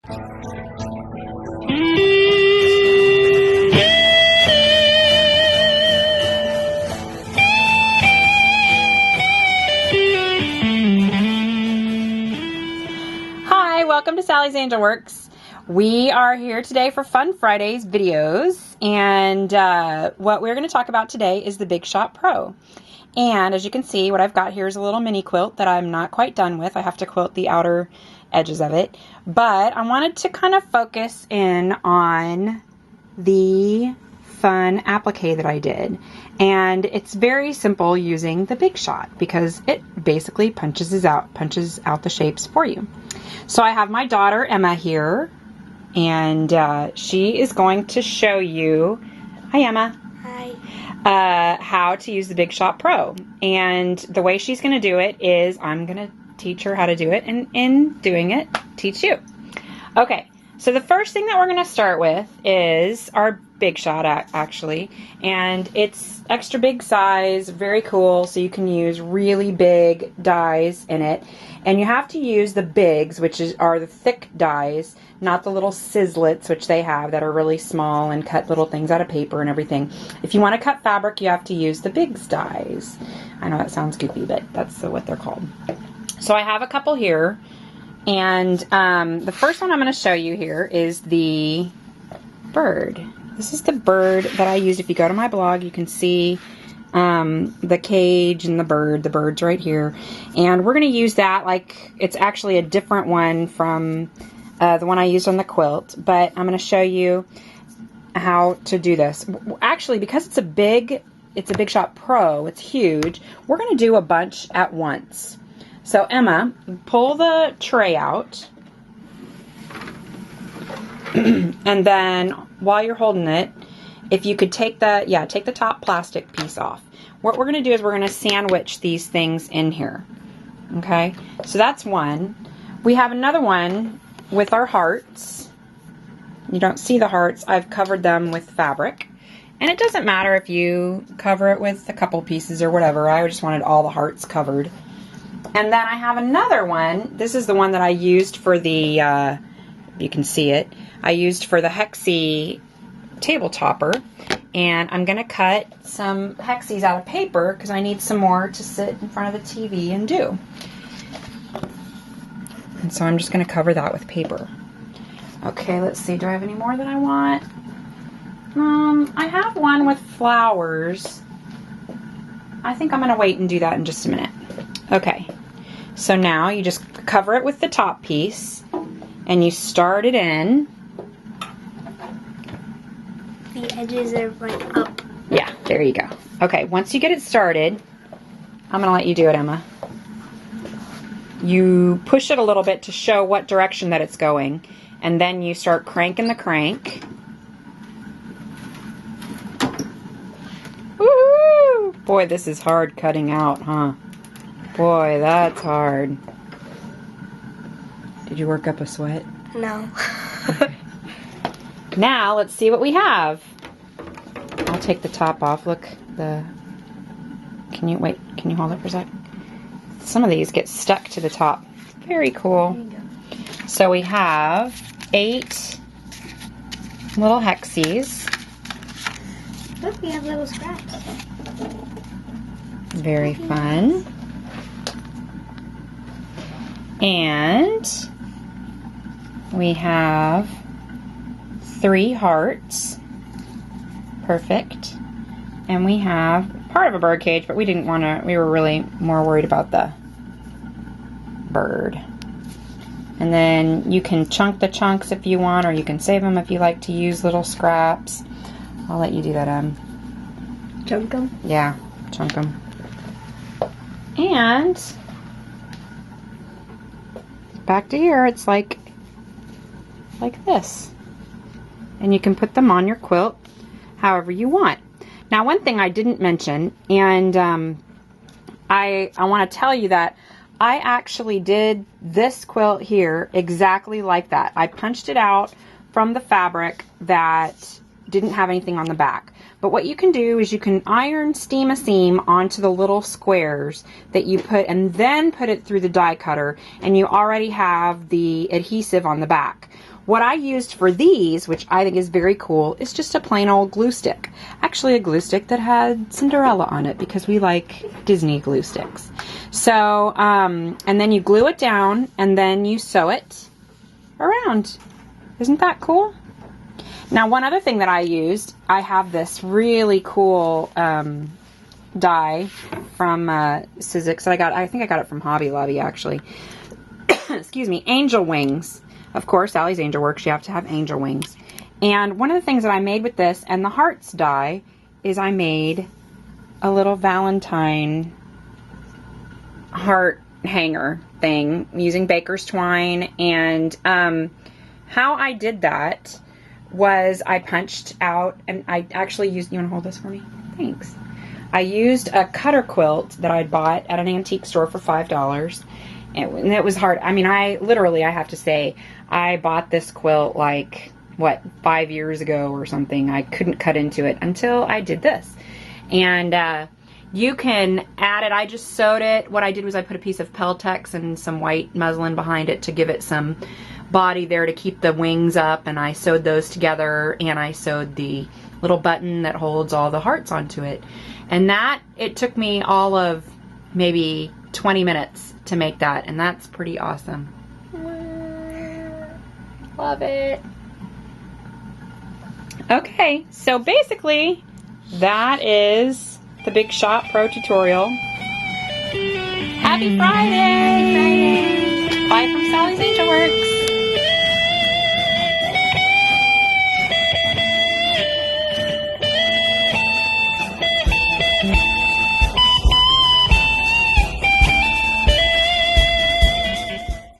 Hi, welcome to Sally's Angelworks. We are here today for Fun Fridays videos, and what we're going to talk about today is the Big Shot Pro. And as you can see, what I've got here is a little mini quilt that I'm not quite done with. I have to quilt the outer edges of it, but I wanted to kind of focus in on the fun applique that I did. And it's very simple using the Big Shot because it basically punches out the shapes for you. So I have my daughter Emma here, and she is going to show you, hi Emma. Hi. How to use the Big Shot Pro. And the way she's going to do it is I'm going to teach her how to do it, and in doing it, teach you. Okay, so the first thing that we're going to start with is our Big Shot, actually, and it's extra big size, very cool, so you can use really big dies in it. And you have to use the bigs, which are the thick dies, not the little Sizzix, which they have that are really small and cut little things out of paper and everything. If you want to cut fabric, you have to use the bigs dies. I know that sounds goofy, but that's what they're called. So I have a couple here, and the first one I'm going to show you here is the bird. This is the bird that I used. If you go to my blog, you can see the cage and the bird. The bird's right here. And we're going to use that like it's actually a different one from the one I used on the quilt. But I'm going to show you how to do this. Actually, because it's a Big Shot Pro, it's huge, we're going to do a bunch at once. So Emma, pull the tray out. And then while you're holding it, if you could take the top plastic piece off. What we're going to do is we're going to sandwich these things in here. Okay, so that's one. We have another one with our hearts. You don't see the hearts. I've covered them with fabric. And it doesn't matter if you cover it with a couple pieces or whatever. I just wanted all the hearts covered. And then I have another one. This is the one that I used for the, you can see it, I used for the hexie table topper. And I'm going to cut some hexies out of paper because I need some more to sit in front of the TV and do. And so I'm just going to cover that with paper. Okay, let's see. Do I have any more that I want? I have one with flowers. I think I'm going to wait and do that in just a minute. Okay, so now you just cover it with the top piece and you start it in. The edges are like up. Yeah, there you go. Okay, once you get it started, I'm going to let you do it, Emma. You push it a little bit to show what direction that it's going, and then you start cranking the crank. Woohoo! Boy, this is hard cutting out, huh? Boy, that's hard. Did you work up a sweat? No. Now, let's see what we have. I'll take the top off. Look, can you hold it for a sec? Some of these get stuck to the top. Very cool. There you go. So we have 8 little hexies. Look, we have little scraps. Very fun. And we have 3 hearts. Perfect. And we have part of a bird cage, but we didn't want to, we were really more worried about the bird. And then you can chunk the chunks if you want, or you can save them if you like to use little scraps. I'll let you do that, Chunk them? Yeah, chunk them. And back to here, it's like this. And you can put them on your quilt however you want. Now, one thing I didn't mention, and I want to tell you that I actually did this quilt here exactly like that. I punched it out from the fabric that didn't have anything on the back. But what you can do is you can iron steam a seam onto the little squares that you put, and then put it through the die cutter, and you already have the adhesive on the back. what I used for these, which I think is very cool, is just a plain old glue stick. Actually, a glue stick that had Cinderella on it because we like Disney glue sticks. So, and then you glue it down and then you sew it around. Isn't that cool? Now, one other thing that I used, I have this really cool die from Sizzix. I think I got it from Hobby Lobby, actually. Excuse me, angel wings. Of course, Sally's Angelworks, you have to have angel wings. And one of the things that I made with this and the hearts die is I made a little Valentine heart hanger thing using baker's twine. And how I did that was I punched out, and I actually used, you want to hold this for me? Thanks. I used a cutter quilt that I'd bought at an antique store for $5. And it was hard. I mean, I have to say, I bought this quilt like, what, 5 years ago or something. I couldn't cut into it until I did this. And you can add it. I just sewed it. What I did was I put a piece of Peltex and some white muslin behind it to give it some body there to keep the wings up. And I sewed those together, and I sewed the little button that holds all the hearts onto it. And that, it took me all of maybe 20 minutes to make that, and that's pretty awesome. Love it. Okay, so basically that is the Big Shot Pro tutorial. Happy Friday! Bye from Sally's Angelworks.